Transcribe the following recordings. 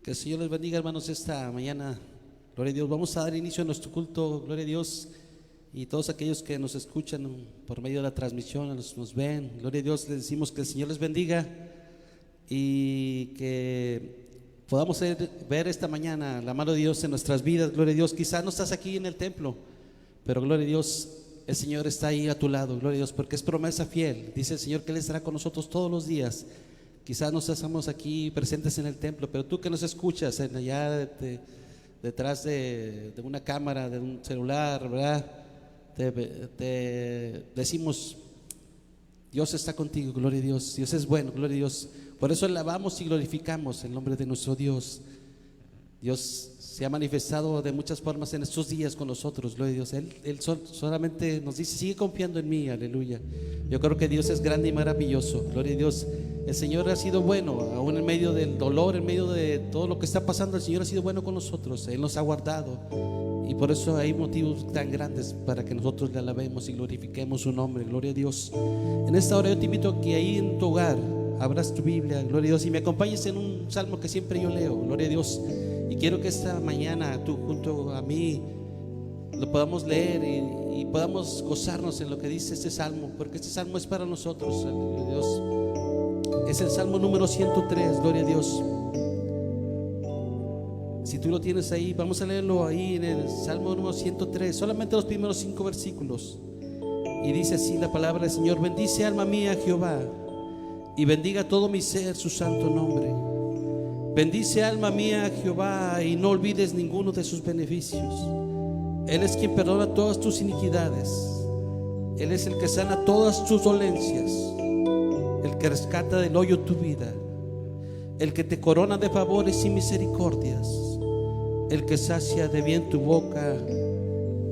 Que el Señor les bendiga, hermanos, esta mañana. Gloria a Dios. Vamos a dar inicio a nuestro culto. Gloria a Dios. Y todos aquellos que nos escuchan por medio de la transmisión, nos ven. Gloria a Dios. Les decimos que el Señor les bendiga y que podamos ver esta mañana la mano de Dios en nuestras vidas. Gloria a Dios. Quizás no estás aquí en el templo, pero gloria a Dios, el Señor está ahí a tu lado. Gloria a Dios, porque es promesa fiel. Dice el Señor que Él estará con nosotros todos los días. Quizás no estamos aquí presentes en el templo, pero tú que nos escuchas allá detrás de una cámara, de un celular, ¿verdad? Te decimos, Dios está contigo, gloria a Dios. Dios es bueno, gloria a Dios. Por eso alabamos y glorificamos el nombre de nuestro Dios. Dios se ha manifestado de muchas formas en estos días con nosotros, gloria a Dios. Él solamente nos dice, sigue confiando en mí, aleluya. Yo creo que Dios es grande y maravilloso, gloria a Dios. El Señor ha sido bueno, aún en medio del dolor, en medio de todo lo que está pasando, el Señor ha sido bueno con nosotros. Él nos ha guardado y por eso hay motivos tan grandes para que nosotros le alabemos y glorifiquemos su nombre, gloria a Dios. En esta hora yo te invito a que ahí en tu hogar abras tu Biblia, gloria a Dios, y me acompañes en un salmo que siempre yo leo, gloria a Dios. Y quiero que esta mañana tú junto a mí lo podamos leer y podamos gozarnos en lo que dice este salmo, porque este salmo es para nosotros, gloria a Dios. Es el salmo número 103, gloria a Dios. Si tú lo tienes ahí, vamos a leerlo ahí en el salmo número 103, solamente los primeros 5 versículos. Y dice así la palabra del Señor: bendice alma mía a Jehová, y bendiga todo mi ser su santo nombre. Bendice alma mía a Jehová, y no olvides ninguno de sus beneficios. Él es quien perdona todas tus iniquidades. Él es el que sana todas tus dolencias, el que rescata del hoyo tu vida, el que te corona de favores y misericordias, el que sacia de bien tu boca,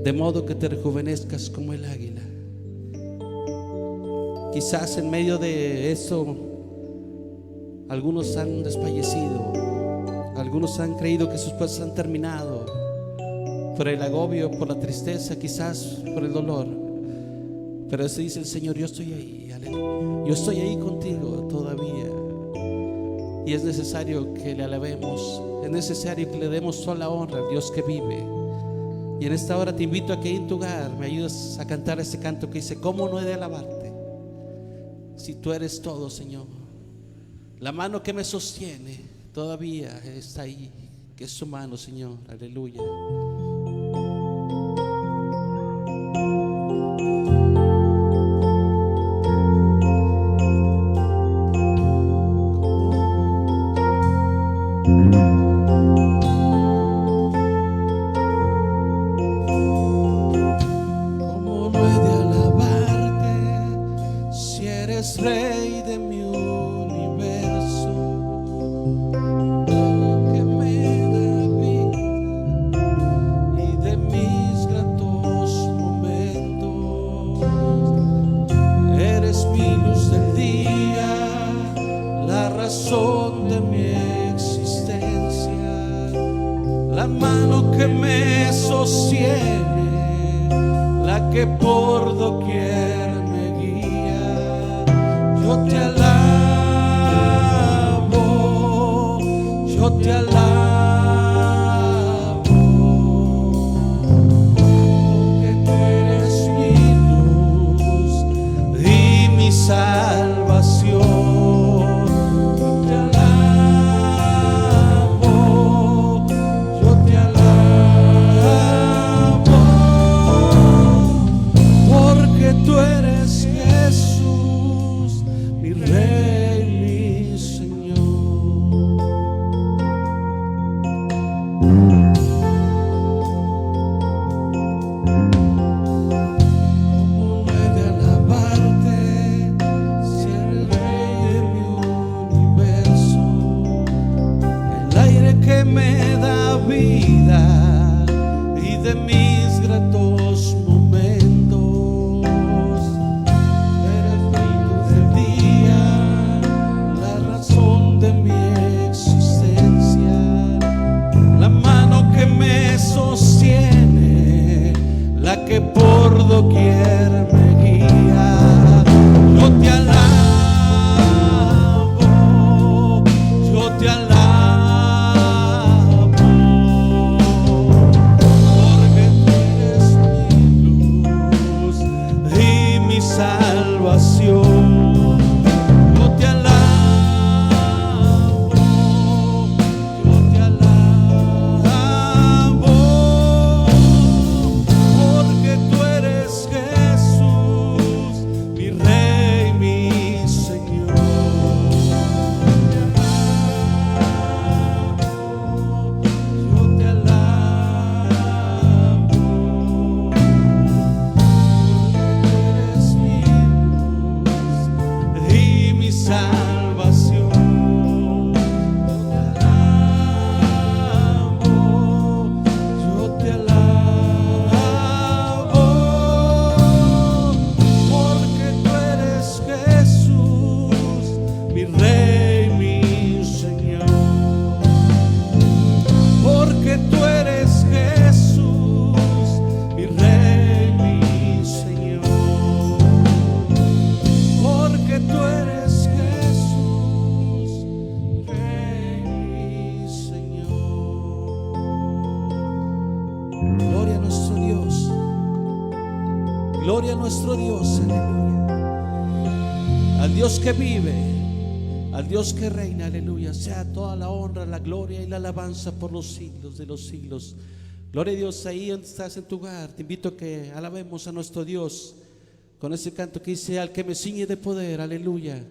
de modo que te rejuvenezcas como el águila. Quizás en medio de eso algunos han desfallecido, algunos han creído que sus planes han terminado por el agobio, por la tristeza, quizás por el dolor. Pero eso dice el Señor: yo estoy ahí, aleluya. Yo estoy ahí contigo todavía. Y es necesario que le alabemos, es necesario que le demos toda la honra al Dios que vive. Y en esta hora te invito a que en tu hogar me ayudes a cantar este canto que dice: ¿cómo no he de alabarte si tú eres todo, Señor? La mano que me sostiene todavía está ahí, que es su mano, Señor, aleluya. ¿Cómo no he de alabarte si eres Rey de mi universo? Tú que me da vida y de mis gratos momentos. Eres mi luz del día, la razón de mi existencia, la mano que me sostiene, la que por doquier me guía. Yo te alabo, yo te alabo, porque tú eres mi luz y mi salvación. Yo te alabo, yo te alabo, porque tú eres Jesús, mi Rey, mi Señor. ¿Cómo no he de alabarte nuestro Dios, aleluya. Al Dios que vive, al Dios que reina, aleluya, sea toda la honra, la gloria y la alabanza por los siglos de los siglos. Gloria a Dios. Ahí donde estás en tu hogar, te invito a que alabemos a nuestro Dios con ese canto que dice: al que me ciñe de poder, aleluya.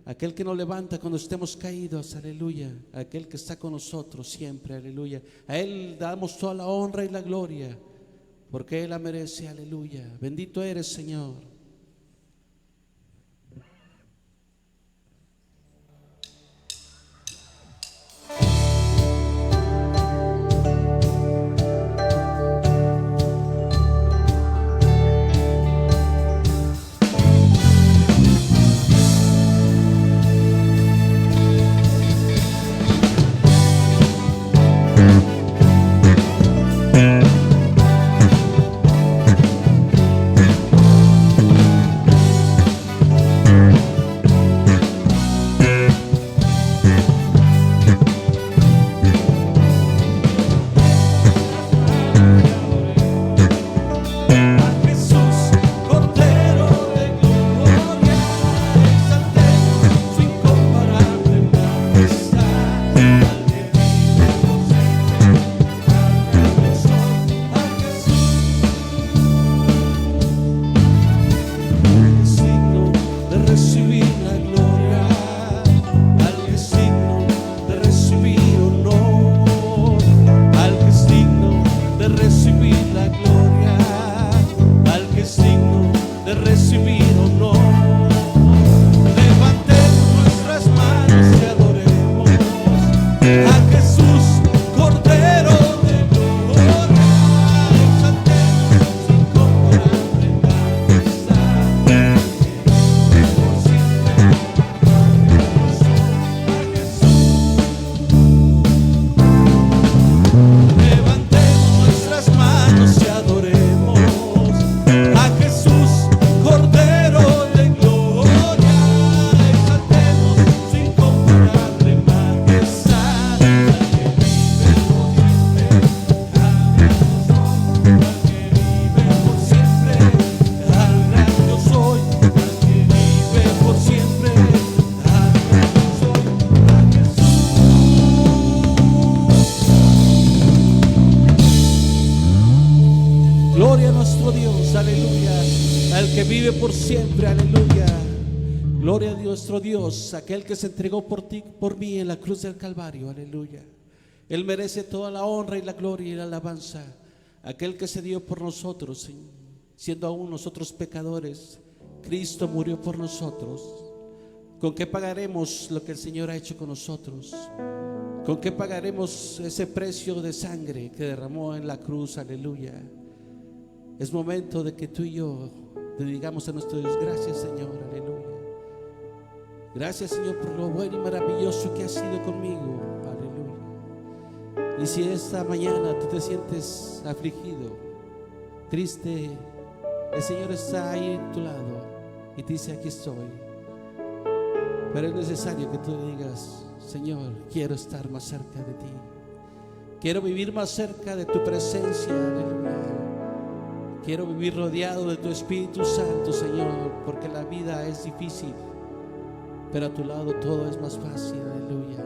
Aquel que nos levanta cuando estemos caídos, aleluya. Aquel que está con nosotros siempre, aleluya. A Él damos toda la honra y la gloria, porque Él la merece, aleluya. Bendito eres, Señor. Por siempre, aleluya. Gloria a nuestro Dios, aquel que se entregó por ti, por mí en la cruz del Calvario, aleluya. Él merece toda la honra y la gloria y la alabanza. Aquel que se dio por nosotros, siendo aún nosotros pecadores, Cristo murió por nosotros. ¿Con qué pagaremos lo que el Señor ha hecho con nosotros? ¿Con qué pagaremos ese precio de sangre que derramó en la cruz? Aleluya. Es momento de que tú y yo le digamos a nuestro Dios: gracias, Señor, aleluya. Gracias, Señor, por lo bueno y maravilloso que has sido conmigo, aleluya. Y si esta mañana tú te sientes afligido, triste, el Señor está ahí en tu lado y te dice: aquí estoy. Pero es necesario que tú le digas: Señor, quiero estar más cerca de ti, quiero vivir más cerca de tu presencia, aleluya. Quiero vivir rodeado de tu Espíritu Santo, Señor, porque la vida es difícil, pero a tu lado todo es más fácil, aleluya.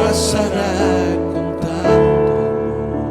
abrazará con tanto amor.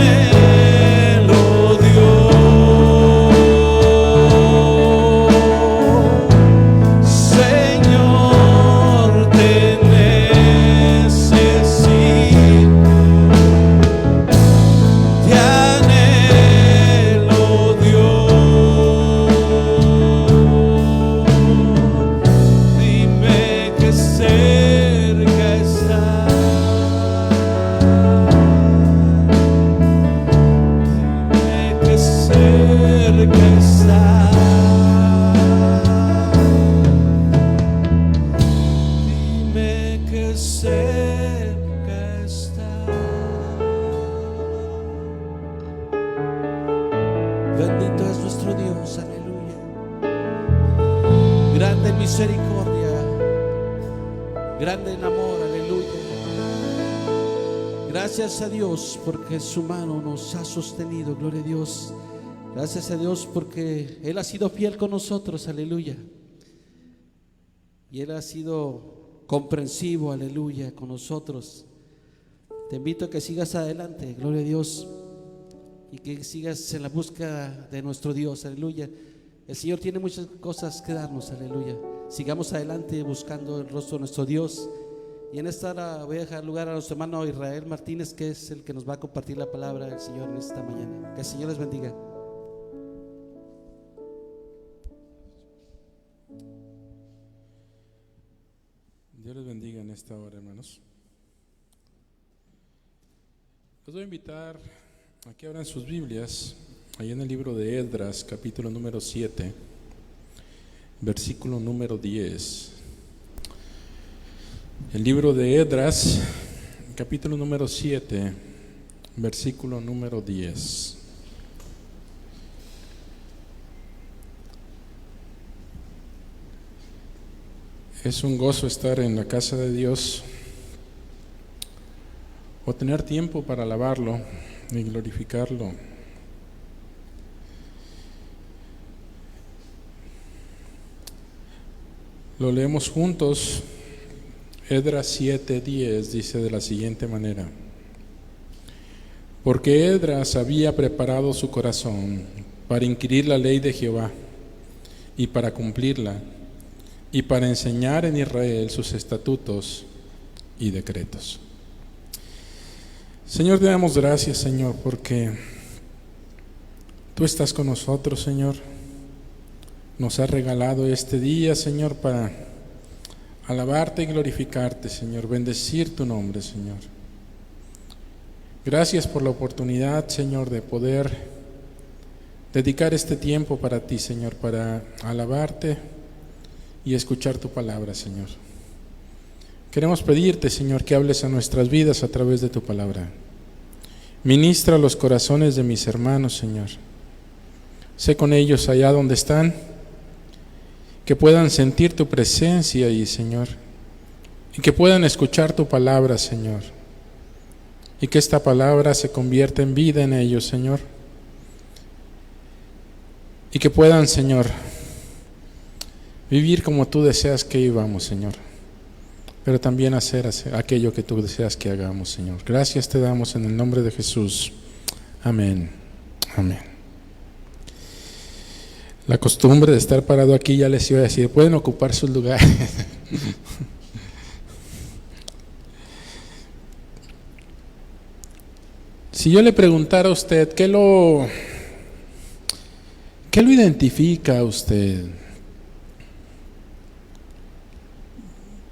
anhelo, Dios. Señor, te necesito. Te anhelo, Dios. Dime que cerca estás. Dime que cerca estás. Dime que cerca estás. Bendito es nuestro Dios, aleluya. Grande en misericordia, grande en amor, aleluya. Gracias a Dios porque su mano nos ha sostenido, gloria a Dios. Gracias a Dios porque Él ha sido fiel con nosotros, aleluya. Y Él ha sido comprensivo, aleluya, con nosotros. Te invito a que sigas adelante, gloria a Dios. Y que sigas en la búsqueda de nuestro Dios, aleluya. El Señor tiene muchas cosas que darnos, aleluya. Sigamos adelante buscando el rostro de nuestro Dios. Y en esta hora voy a dejar lugar a nuestro hermano Israel Martínez, que es el que nos va a compartir la palabra del Señor en esta mañana. Que el Señor les bendiga. Dios les bendiga en esta hora, hermanos. Los voy a invitar a que abran sus Biblias, ahí en el libro de Esdras, capítulo número 7, versículo número 10. El libro de Esdras, capítulo número 7, versículo número 10. Es un gozo estar en la casa de Dios o tener tiempo para alabarlo y glorificarlo. Lo leemos juntos. Esdras 7:10 dice de la siguiente manera: porque Esdras había preparado su corazón para inquirir la ley de Jehová y para cumplirla, y para enseñar en Israel sus estatutos y decretos. Señor, te damos gracias, Señor, porque tú estás con nosotros, Señor. Nos has regalado este día, Señor, para alabarte y glorificarte, Señor, bendecir tu nombre, Señor. Gracias por la oportunidad, Señor, de poder dedicar este tiempo para ti, Señor, para alabarte y escuchar tu palabra, Señor. Queremos pedirte, Señor, que hables a nuestras vidas a través de tu palabra. Ministra los corazones de mis hermanos, Señor. Sé con ellos allá donde están, que puedan sentir tu presencia ahí, Señor, y que puedan escuchar tu palabra, Señor, y que esta palabra se convierta en vida en ellos, Señor, y que puedan, Señor, vivir como tú deseas que vivamos, Señor, pero también hacer aquello que tú deseas que hagamos, Señor. Gracias te damos en el nombre de Jesús. Amén. Amén. La costumbre de estar parado aquí, ya les iba a decir, pueden ocupar sus lugares. Si yo le preguntara a usted, ¿qué lo identifica a usted?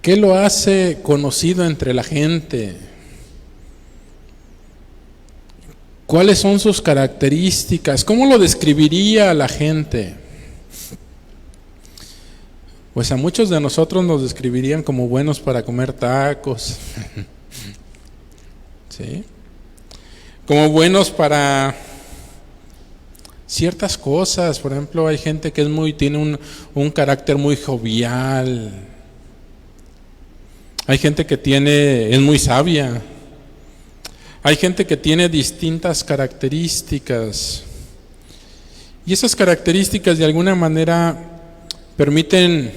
¿Qué lo hace conocido entre la gente? ¿Cuáles son sus características? ¿Cómo lo describiría a la gente? Pues a muchos de nosotros nos describirían como buenos para comer tacos, ¿sí? Como buenos para ciertas cosas. Por ejemplo, hay gente que tiene un carácter muy jovial. Hay gente que es muy sabia. Hay gente que tiene distintas características. Y esas características de alguna manera permiten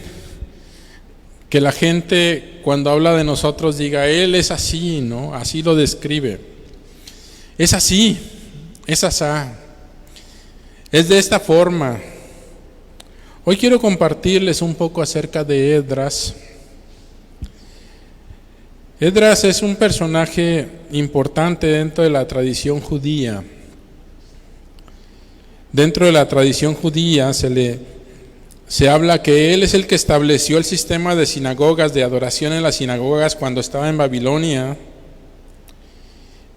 que la gente, cuando habla de nosotros, diga, él es así, ¿no? Así lo describe. Es así. Es asá. Es de esta forma. Hoy quiero compartirles un poco acerca de Esdras. Esdras es un personaje importante dentro de la tradición judía. Dentro de la tradición judía se habla que él es el que estableció el sistema de sinagogas, de adoración en las sinagogas cuando estaba en Babilonia,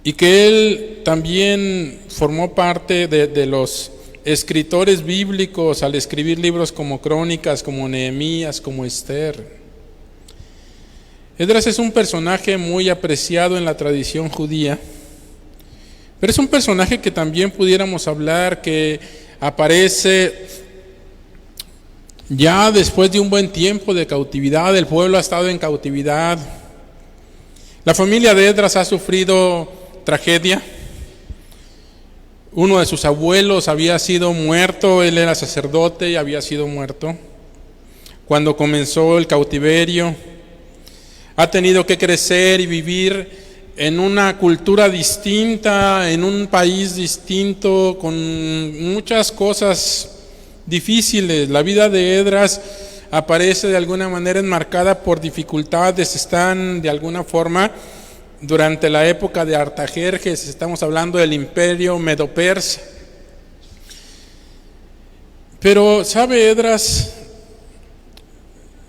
y que él también formó parte de los escritores bíblicos al escribir libros como Crónicas, como Nehemías, como Esther. Esdras es un personaje muy apreciado en la tradición judía, pero es un personaje que también pudiéramos hablar que aparece ya después de un buen tiempo de cautividad. El pueblo ha estado en cautividad. La familia de Esdras ha sufrido tragedia. Uno de sus abuelos había sido muerto, él era sacerdote y había sido muerto cuando comenzó el cautiverio. Ha tenido que crecer y vivir en una cultura distinta, en un país distinto, con muchas cosas difíciles. La vida de Esdras aparece de alguna manera enmarcada por dificultades. Están de alguna forma durante la época de Artajerjes, estamos hablando del imperio medo-persa. Pero, ¿sabe? Esdras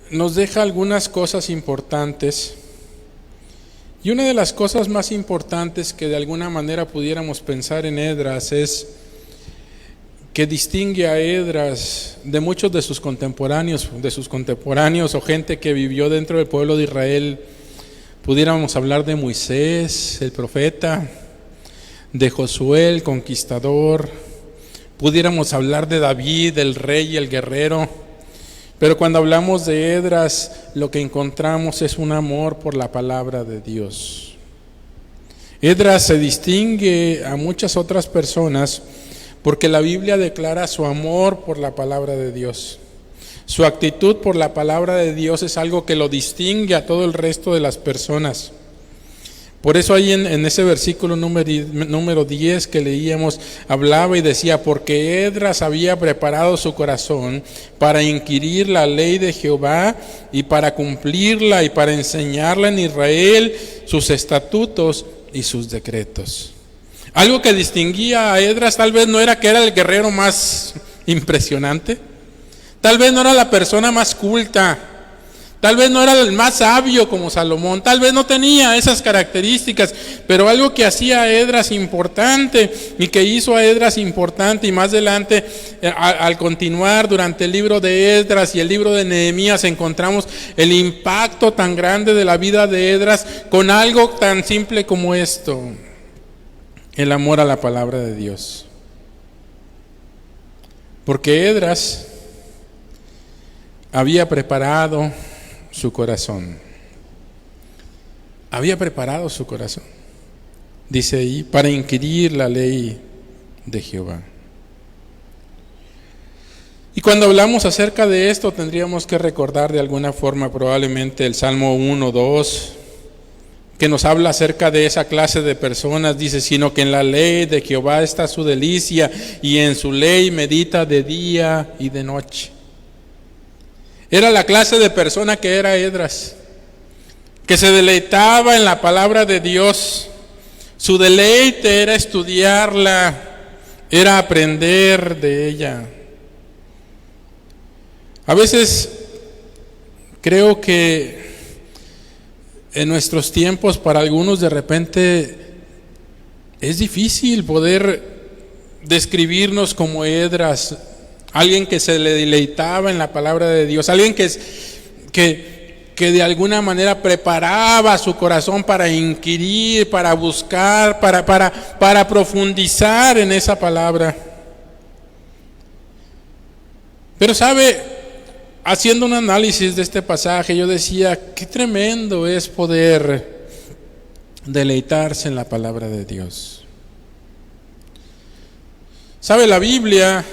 nos deja algunas cosas importantes, y una de las cosas más importantes que de alguna manera pudiéramos pensar en Esdras es que distingue a Esdras de muchos de sus contemporáneos o gente que vivió dentro del pueblo de Israel. Pudiéramos hablar de Moisés, el profeta, de Josué, el conquistador, pudiéramos hablar de David, el rey y el guerrero. Pero cuando hablamos de Esdras, lo que encontramos es un amor por la palabra de Dios. Esdras se distingue a muchas otras personas porque la Biblia declara su amor por la palabra de Dios. Su actitud por la palabra de Dios es algo que lo distingue a todo el resto de las personas. Por eso ahí en ese versículo número 10 que leíamos, hablaba y decía: porque Esdras había preparado su corazón para inquirir la ley de Jehová y para cumplirla y para enseñarla en Israel sus estatutos y sus decretos. Algo que distinguía a Esdras tal vez no era que era el guerrero más impresionante, tal vez no era la persona más culta, tal vez no era el más sabio como Salomón, tal vez no tenía esas características, pero algo que hacía a Esdras importante y que hizo a Esdras importante, y más adelante al continuar durante el libro de Esdras y el libro de Nehemías encontramos el impacto tan grande de la vida de Esdras con algo tan simple como esto: el amor a la palabra de Dios. Porque Esdras había preparado su corazón. Había preparado su corazón, dice ahí, para inquirir la ley de Jehová. Y cuando hablamos acerca de esto, tendríamos que recordar de alguna forma probablemente el Salmo 1, 2, que nos habla acerca de esa clase de personas. Dice: sino que en la ley de Jehová está su delicia, y en su ley medita de día y de noche. Era la clase de persona que era Esdras, que se deleitaba en la palabra de Dios. Su deleite era estudiarla, era aprender de ella. A veces creo que en nuestros tiempos para algunos de repente es difícil poder describirnos como Esdras, alguien que se le deleitaba en la palabra de Dios, alguien que de alguna manera preparaba su corazón para inquirir, para buscar, para profundizar en esa palabra. Pero sabe, haciendo un análisis de este pasaje, yo decía: qué tremendo es poder deleitarse en la palabra de Dios. Sabe, la Biblia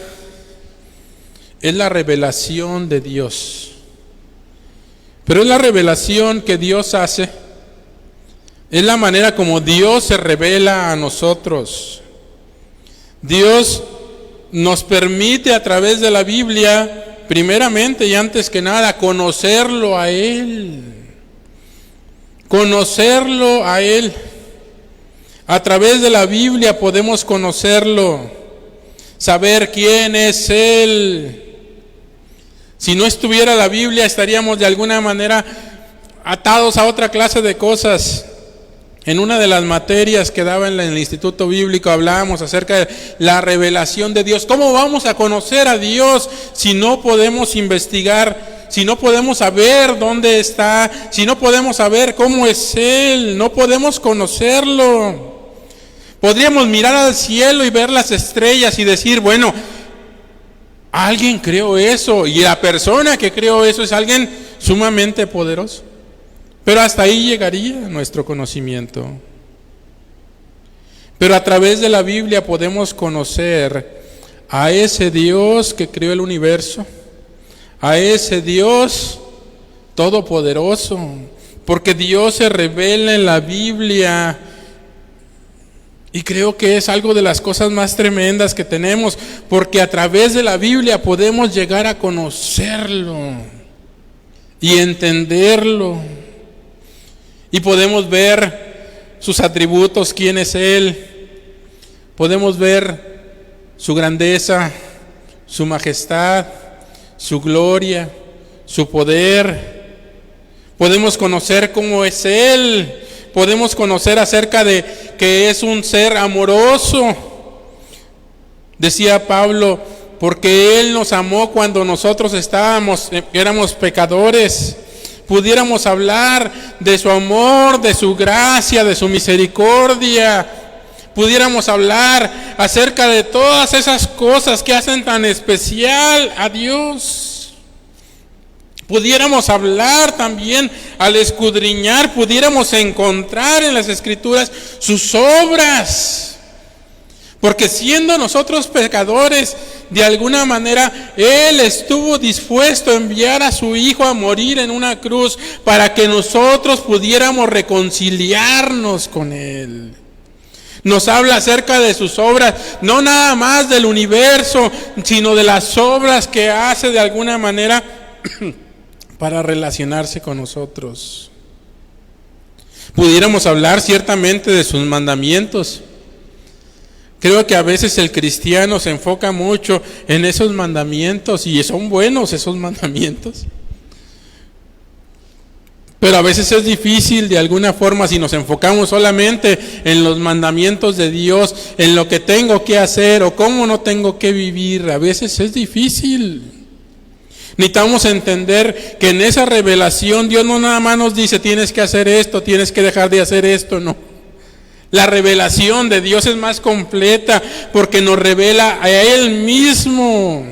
es la revelación de Dios, pero es la revelación que Dios hace, es la manera como Dios se revela a nosotros. Dios nos permite a través de la Biblia, primeramente y antes que nada, conocerlo a Él. Conocerlo a Él. A través de la Biblia podemos conocerlo, saber quién es Él. Si no estuviera la Biblia, estaríamos de alguna manera atados a otra clase de cosas. En una de las materias que daba en el Instituto Bíblico hablábamos acerca de la revelación de Dios. ¿Cómo vamos a conocer a Dios si no podemos investigar, si no podemos saber dónde está, si no podemos saber cómo es Él? No podemos conocerlo. Podríamos mirar al cielo y ver las estrellas y decir, bueno, alguien creó eso, y la persona que creó eso es alguien sumamente poderoso. Pero hasta ahí llegaría nuestro conocimiento. Pero a través de la Biblia podemos conocer a ese Dios que creó el universo, a ese Dios todopoderoso, porque Dios se revela en la Biblia. Y creo que es algo de las cosas más tremendas que tenemos, porque a través de la Biblia podemos llegar a conocerlo y entenderlo. Y podemos ver sus atributos, quién es Él. Podemos ver su grandeza, su majestad, su gloria, su poder. Podemos conocer cómo es Él. Podemos conocer acerca de que es un ser amoroso. Decía Pablo, porque Él nos amó cuando nosotros éramos pecadores. Pudiéramos hablar de su amor, de su gracia, de su misericordia. Pudiéramos hablar acerca de todas esas cosas que hacen tan especial a Dios. Pudiéramos hablar también, al escudriñar, pudiéramos encontrar en las Escrituras sus obras. Porque siendo nosotros pecadores, de alguna manera, Él estuvo dispuesto a enviar a su Hijo a morir en una cruz para que nosotros pudiéramos reconciliarnos con Él. Nos habla acerca de sus obras, no nada más del universo, sino de las obras que hace de alguna manera para relacionarse con nosotros. Pudiéramos hablar ciertamente de sus mandamientos. Creo que a veces el cristiano se enfoca mucho en esos mandamientos y son buenos esos mandamientos. Pero a veces es difícil de alguna forma si nos enfocamos solamente en los mandamientos de Dios, en lo que tengo que hacer o cómo no tengo que vivir. A veces es difícil. Necesitamos entender que en esa revelación Dios no nada más nos dice tienes que hacer esto, tienes que dejar de hacer esto, no. La revelación de Dios es más completa porque nos revela a Él mismo.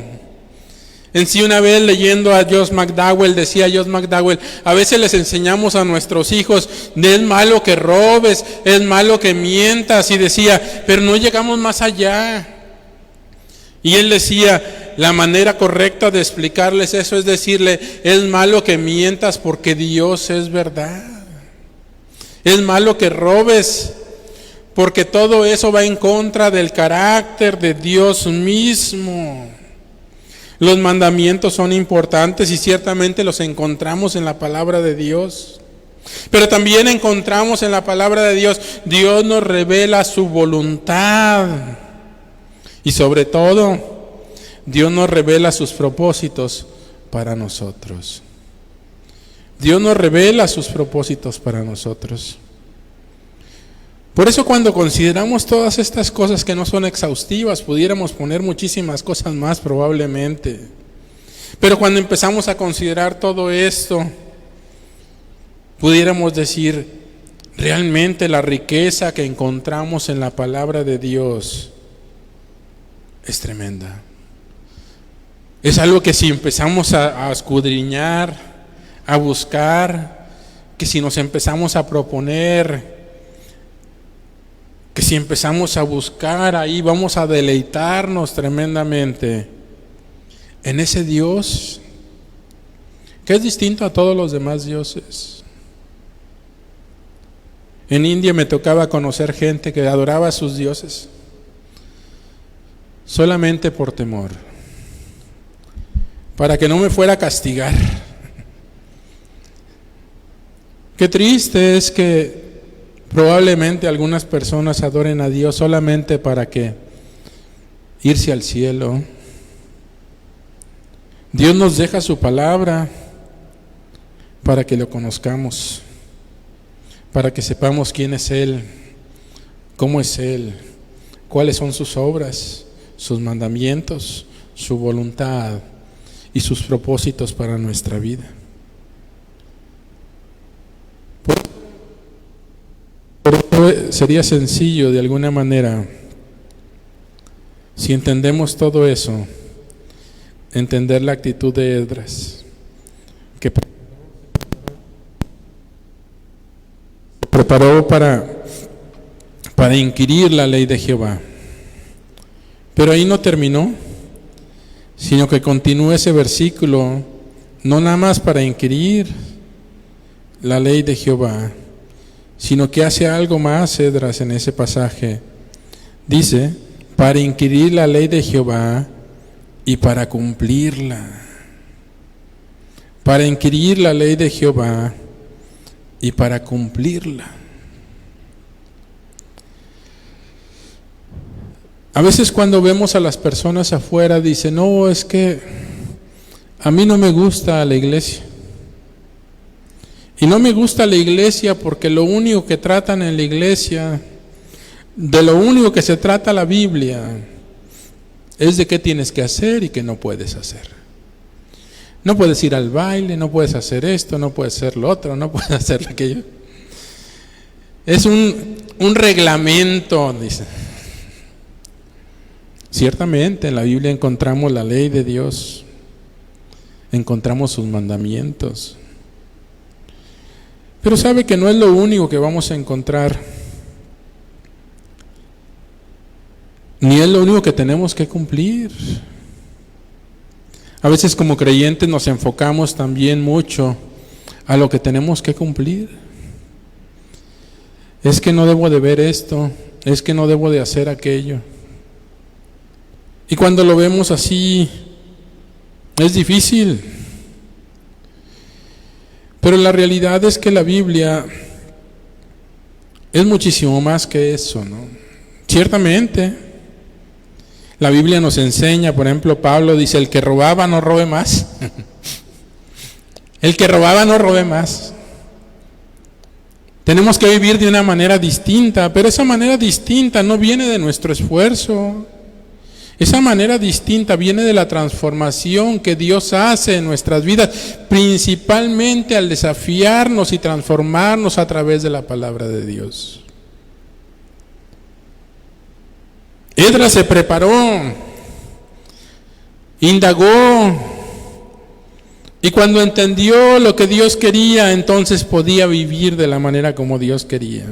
En sí, una vez leyendo a Josh McDowell, decía Josh McDowell, a veces les enseñamos a nuestros hijos, es malo que robes, es malo que mientas, y decía, pero no llegamos más allá. Y él decía, la manera correcta de explicarles eso es decirle, es malo que mientas porque Dios es verdad. Es malo que robes porque todo eso va en contra del carácter de Dios mismo. Los mandamientos son importantes y ciertamente los encontramos en la palabra de Dios. Pero también encontramos en la palabra de Dios, Dios nos revela su voluntad. Y sobre todo, Dios nos revela sus propósitos para nosotros. Dios nos revela sus propósitos para nosotros. Por eso cuando consideramos todas estas cosas que no son exhaustivas, pudiéramos poner muchísimas cosas más probablemente. Pero cuando empezamos a considerar todo esto, pudiéramos decir, realmente la riqueza que encontramos en la palabra de Dios es tremenda. Es algo que si empezamos a escudriñar, a buscar, que si nos empezamos a proponer, que si empezamos a buscar ahí, vamos a deleitarnos tremendamente en ese Dios que es distinto a todos los demás dioses. En India me tocaba conocer gente que adoraba a sus dioses. solamente por temor, para que no me fuera a castigar. Qué triste es que probablemente algunas personas adoren a Dios solamente para que irse al cielo. Dios nos deja su palabra para que lo conozcamos, para que sepamos quién es Él, cómo es Él, cuáles son sus obras, sus mandamientos, su voluntad y sus propósitos para nuestra vida. Por eso sería sencillo de alguna manera, si entendemos todo eso, entender la actitud de Esdras, que se preparó para inquirir la ley de Jehová. Pero ahí no terminó, sino que continúa ese versículo, no nada más para inquirir la ley de Jehová, sino que hace algo más Esdras en ese pasaje. Dice, para inquirir la ley de Jehová y para cumplirla. Para inquirir la ley de Jehová y para cumplirla. A veces cuando vemos a las personas afuera dicen, no, es que a mí no me gusta la iglesia. Y no me gusta la iglesia porque lo único que tratan en la iglesia, de lo único que se trata la Biblia, es de qué tienes que hacer y qué no puedes hacer. No puedes ir al baile, no puedes hacer esto, no puedes hacer lo otro, no puedes hacer aquello. Es un reglamento, dice. Ciertamente en la Biblia encontramos la ley de Dios, encontramos sus mandamientos. Pero sabe que no es lo único que vamos a encontrar, ni es lo único que tenemos que cumplir. A veces como creyentes nos enfocamos también mucho a lo que tenemos que cumplir. Es que no debo de ver esto, es que no debo de hacer aquello. Y cuando lo vemos así, es difícil. Pero la realidad es que la Biblia es muchísimo más que eso, ¿no? Ciertamente, la Biblia nos enseña, por ejemplo, Pablo dice, el que robaba no robe más. El que robaba no robe más. Tenemos que vivir de una manera distinta, pero esa manera distinta no viene de nuestro esfuerzo. Esa manera distinta viene de la transformación que Dios hace en nuestras vidas, principalmente al desafiarnos y transformarnos a través de la palabra de Dios. Esdras se preparó, indagó, y cuando entendió lo que Dios quería, entonces podía vivir de la manera como Dios quería.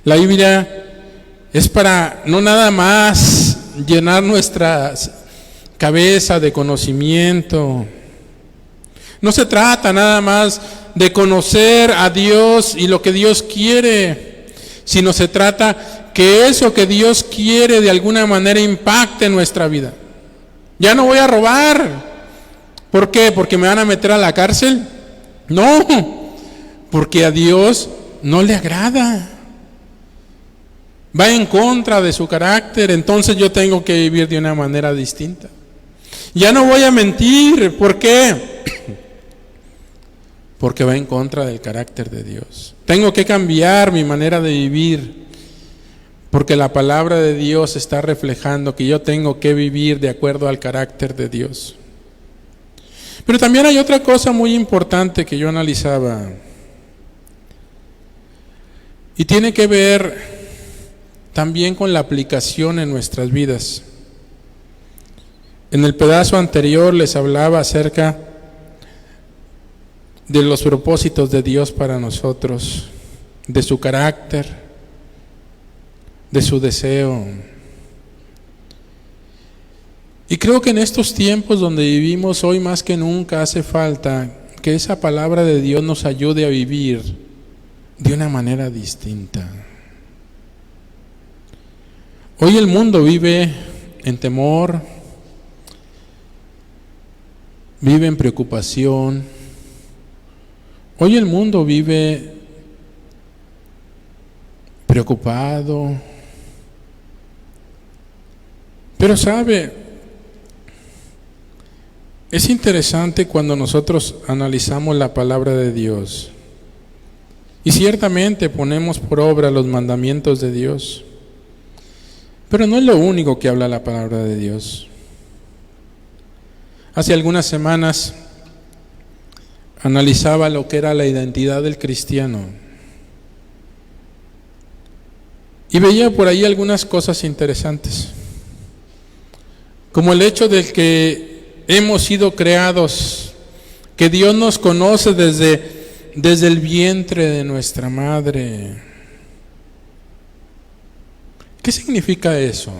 La Biblia es para no nada más llenar nuestra cabeza de conocimiento. No se trata nada más de conocer a Dios y lo que Dios quiere, sino se trata que eso que Dios quiere de alguna manera impacte nuestra vida. Ya no voy a robar. ¿Por qué? ¿Porque me van a meter a la cárcel? No, porque a Dios no le agrada. Va en contra de su carácter, entonces yo tengo que vivir de una manera distinta. Ya no voy a mentir, ¿por qué? Porque va en contra del carácter de Dios. Tengo que cambiar mi manera de vivir, porque la palabra de Dios está reflejando que yo tengo que vivir de acuerdo al carácter de Dios. Pero también hay otra cosa muy importante que yo analizaba, y tiene que ver también con la aplicación en nuestras vidas. En el pedazo anterior les hablaba acerca de los propósitos de Dios para nosotros, de su carácter, de su deseo. Y creo que en estos tiempos donde vivimos hoy más que nunca hace falta que esa palabra de Dios nos ayude a vivir de una manera distinta. Hoy el mundo vive en temor, vive en preocupación. Hoy el mundo vive preocupado. Pero sabe, es interesante cuando nosotros analizamos la palabra de Dios y ciertamente ponemos por obra los mandamientos de Dios. Pero no es lo único que habla la palabra de Dios. Hace algunas semanas analizaba lo que era la identidad del cristiano y veía por ahí algunas cosas interesantes, como el hecho de que hemos sido creados, que Dios nos conoce desde el vientre de nuestra madre. ¿Qué significa eso?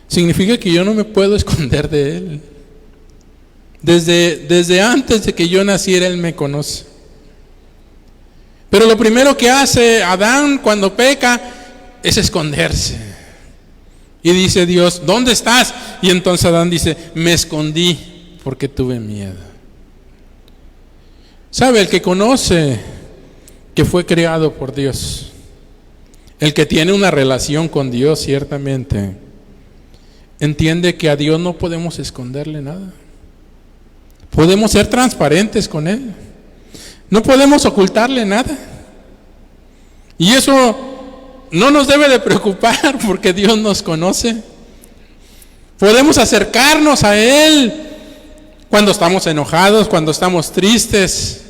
Significa que yo no me puedo esconder de Él. Desde antes de que yo naciera, Él me conoce. Pero lo primero que hace Adán cuando peca es esconderse. Y dice Dios, ¿dónde estás? Y entonces Adán dice, me escondí porque tuve miedo. ¿Sabe? El que conoce que fue creado por Dios, el que tiene una relación con Dios, ciertamente, entiende que a Dios no podemos esconderle nada. Podemos ser transparentes con Él. No podemos ocultarle nada. Y eso no nos debe de preocupar porque Dios nos conoce. Podemos acercarnos a Él cuando estamos enojados, cuando estamos tristes.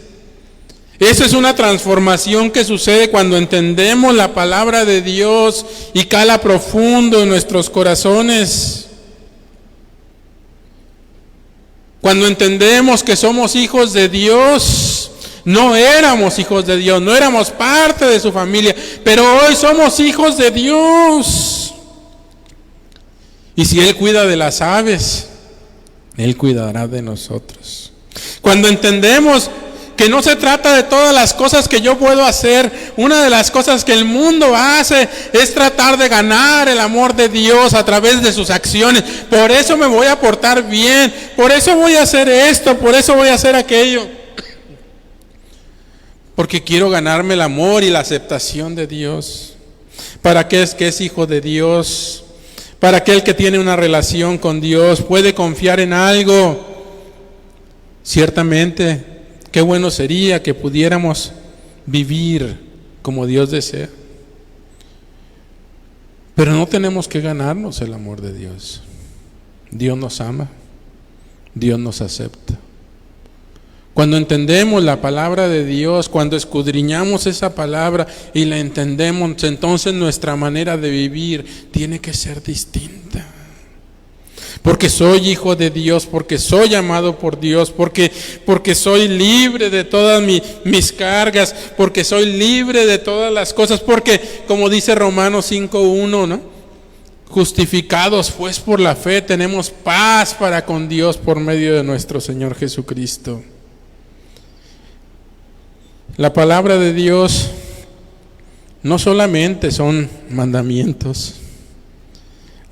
Eso es una transformación que sucede cuando entendemos la palabra de Dios y cala profundo en nuestros corazones. Cuando entendemos que somos hijos de Dios, no éramos hijos de Dios, no éramos parte de su familia, pero hoy somos hijos de Dios. Y si Él cuida de las aves, Él cuidará de nosotros. Cuando entendemos que no se trata de todas las cosas que yo puedo hacer, una de las cosas que el mundo hace es tratar de ganar el amor de Dios a través de sus acciones. Por eso me voy a portar bien, por eso voy a hacer esto, por eso voy a hacer aquello. Porque quiero ganarme el amor y la aceptación de Dios. Para aquel que es hijo de Dios, para aquel que tiene una relación con Dios, puede confiar en algo. Ciertamente, qué bueno sería que pudiéramos vivir como Dios desea. Pero no tenemos que ganarnos el amor de Dios. Dios nos ama, Dios nos acepta. Cuando entendemos la palabra de Dios, cuando escudriñamos esa palabra y la entendemos, entonces nuestra manera de vivir tiene que ser distinta. Porque soy hijo de Dios, porque soy amado por Dios, porque soy libre de todas mis cargas, porque soy libre de todas las cosas, porque como dice Romanos 5:1, ¿no? Justificados pues por la fe, tenemos paz para con Dios por medio de nuestro Señor Jesucristo. La palabra de Dios no solamente son mandamientos,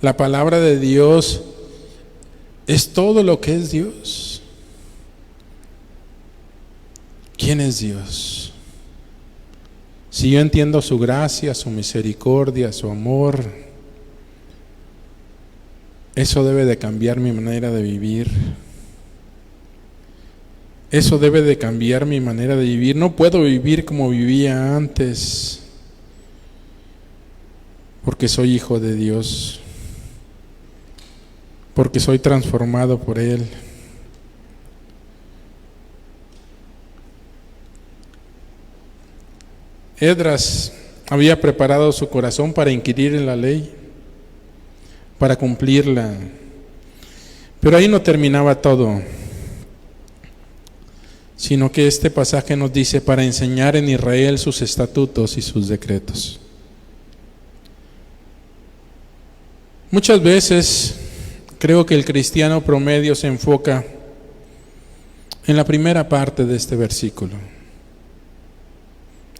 la palabra de Dios es todo lo que es Dios. ¿Quién es Dios? Si yo entiendo su gracia, su misericordia, su amor, eso debe de cambiar mi manera de vivir. Eso debe de cambiar mi manera de vivir. No puedo vivir como vivía antes, porque soy hijo de Dios, porque soy transformado por Él. Esdras había preparado su corazón para inquirir en la ley, para cumplirla. Pero ahí no terminaba todo, sino que este pasaje nos dice para enseñar en Israel sus estatutos y sus decretos. Muchas veces creo que el cristiano promedio se enfoca en la primera parte de este versículo.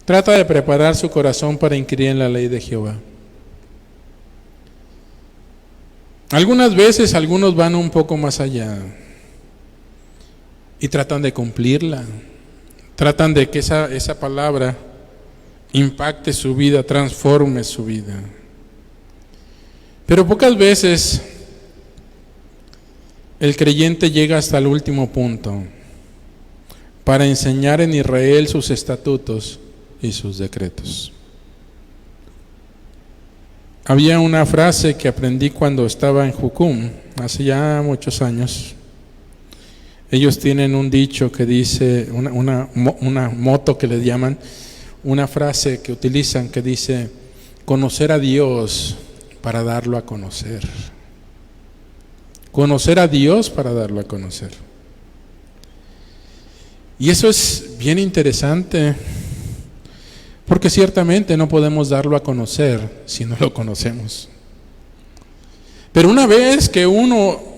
Trata de preparar su corazón para inquirir en la ley de Jehová. Algunas veces algunos van un poco más allá y tratan de cumplirla, tratan de que esa palabra impacte su vida, transforme su vida. Pero pocas veces el creyente llega hasta el último punto para enseñar en Israel sus estatutos y sus decretos. Había una frase que aprendí cuando estaba en Jucum, hace ya muchos años. Ellos tienen un dicho que dice, una moto que le llaman, una frase que utilizan que dice: conocer a Dios para darlo a conocer. Conocer a Dios para darlo a conocer. Y eso es bien interesante, porque ciertamente no podemos darlo a conocer si no lo conocemos. Pero una vez que uno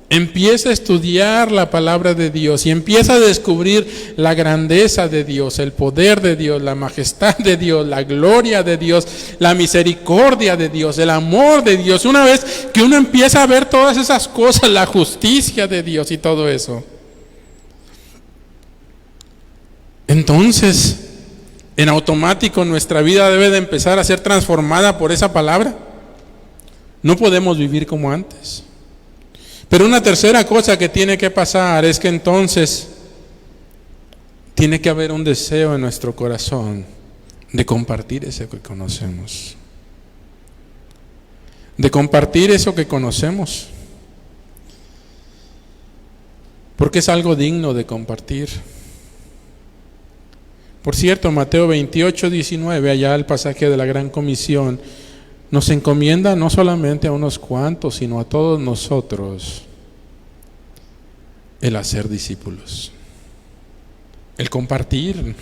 empieza a estudiar la palabra de Dios y empieza a descubrir la grandeza de Dios, el poder de Dios, la majestad de Dios, la gloria de Dios, la misericordia de Dios, el amor de Dios, una vez que uno empieza a ver todas esas cosas, la justicia de Dios y todo eso, entonces en automático nuestra vida debe de empezar a ser transformada por esa palabra. No podemos vivir como antes. Pero una tercera cosa que tiene que pasar es que entonces tiene que haber un deseo en nuestro corazón de compartir eso que conocemos. De compartir eso que conocemos. Porque es algo digno de compartir. Por cierto, Mateo 28, 19, allá el pasaje de la Gran Comisión, nos encomienda no solamente a unos cuantos, sino a todos nosotros el hacer discípulos, el compartir,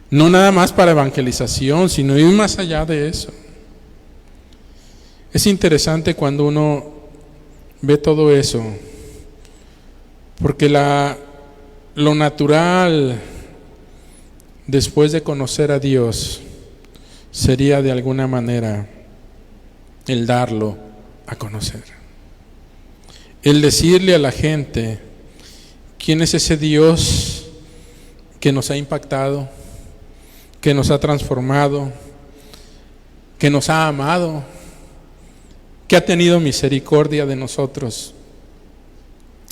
no nada más para evangelización, sino ir más allá de eso. Es interesante cuando uno ve todo eso, porque lo natural después de conocer a Dios sería de alguna manera el darlo a conocer, el decirle a la gente quién es ese Dios que nos ha impactado, que nos ha transformado, que nos ha amado, que ha tenido misericordia de nosotros.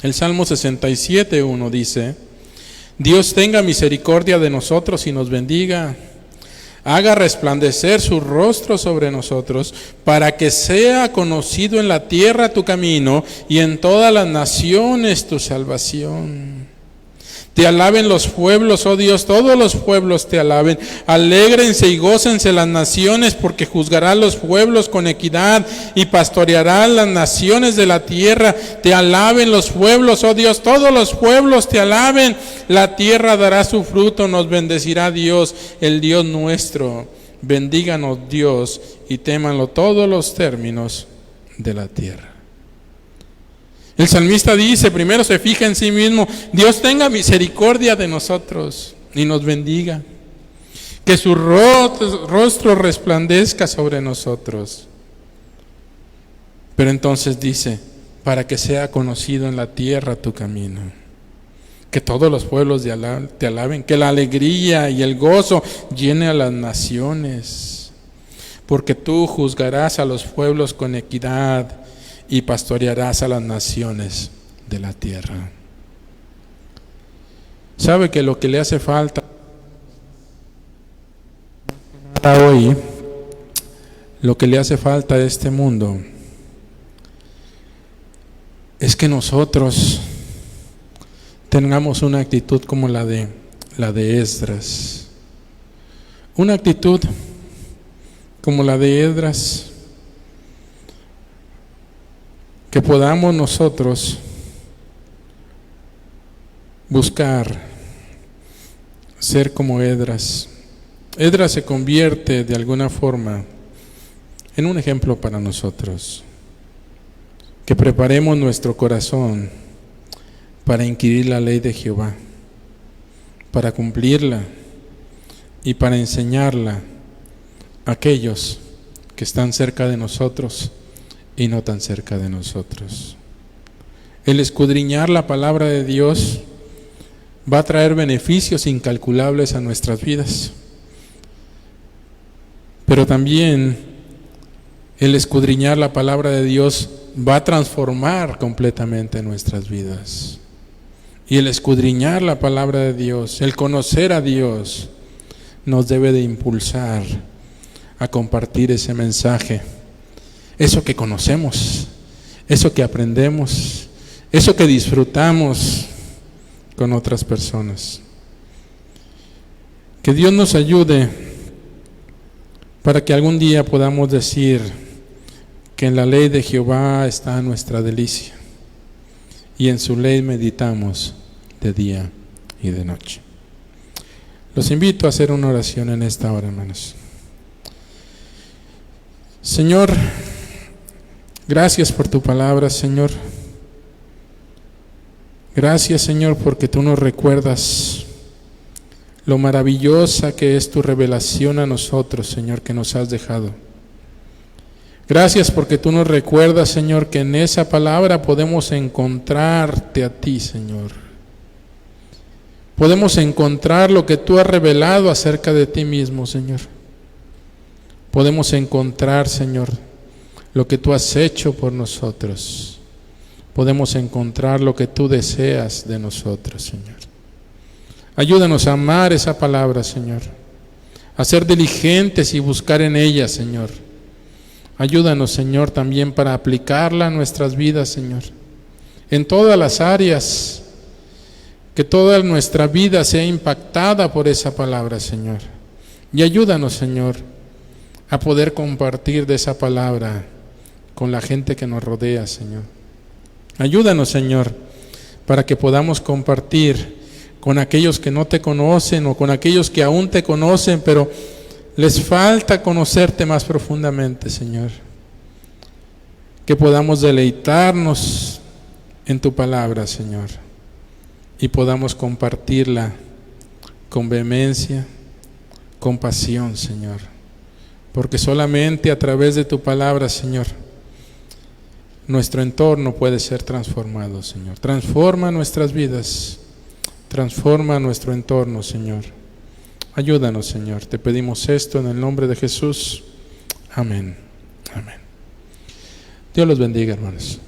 El Salmo 67:1 dice: Dios tenga misericordia de nosotros y nos bendiga, haga resplandecer su rostro sobre nosotros, para que sea conocido en la tierra tu camino y en todas las naciones tu salvación. Te alaben los pueblos, oh Dios, todos los pueblos te alaben. Alégrense y gócense las naciones, porque juzgará los pueblos con equidad y pastoreará las naciones de la tierra. Te alaben los pueblos, oh Dios, todos los pueblos te alaben. La tierra dará su fruto, nos bendecirá Dios, el Dios nuestro. Bendíganos Dios y témanlo todos los términos de la tierra. El salmista dice, primero se fija en sí mismo: Dios tenga misericordia de nosotros y nos bendiga, que su rostro resplandezca sobre nosotros. Pero entonces dice: para que sea conocido en la tierra tu camino, que todos los pueblos te alaben, que la alegría y el gozo llene a las naciones, porque tú juzgarás a los pueblos con equidad y pastorearás a las naciones de la tierra. ¿Sabe que lo que le hace falta hoy, lo que le hace falta a este mundo, es que nosotros tengamos una actitud como la de Esdras, una actitud como la de Esdras, que podamos nosotros buscar ser como Esdras. Esdras se convierte de alguna forma en un ejemplo para nosotros, que preparemos nuestro corazón para inquirir la ley de Jehová, para cumplirla y para enseñarla a aquellos que están cerca de nosotros y no tan cerca de nosotros. El escudriñar la palabra de Dios va a traer beneficios incalculables a nuestras vidas. Pero también el escudriñar la palabra de Dios va a transformar completamente nuestras vidas. Y el escudriñar la palabra de Dios, el conocer a Dios, nos debe de impulsar a compartir ese mensaje, eso que conocemos, eso que aprendemos, eso que disfrutamos con otras personas. Que Dios nos ayude para que algún día podamos decir que en la ley de Jehová está nuestra delicia y en su ley meditamos de día y de noche. Los invito a hacer una oración en esta hora, hermanos. Señor, gracias por tu palabra, Señor. Gracias, Señor, porque tú nos recuerdas lo maravillosa que es tu revelación a nosotros, Señor, que nos has dejado. Gracias porque tú nos recuerdas, Señor, que en esa palabra podemos encontrarte a ti, Señor. Podemos encontrar lo que tú has revelado acerca de ti mismo, Señor. Podemos encontrar, Señor, lo que tú has hecho por nosotros. Podemos encontrar lo que tú deseas de nosotros, Señor. Ayúdanos a amar esa palabra, Señor. A ser diligentes y buscar en ella, Señor. Ayúdanos, Señor, también para aplicarla a nuestras vidas, Señor. En todas las áreas, que toda nuestra vida sea impactada por esa palabra, Señor. Y ayúdanos, Señor, a poder compartir de esa palabra con la gente que nos rodea, Señor. Ayúdanos, Señor, para que podamos compartir con aquellos que no te conocen o con aquellos que aún te conocen, pero les falta conocerte más profundamente, Señor. Que podamos deleitarnos en tu palabra, Señor, y podamos compartirla con vehemencia, con pasión, Señor. Porque solamente a través de tu palabra, Señor, nuestro entorno puede ser transformado, Señor. Transforma nuestras vidas, transforma nuestro entorno, Señor. Ayúdanos, Señor. Te pedimos esto en el nombre de Jesús. Amén. Amén. Dios los bendiga, hermanos.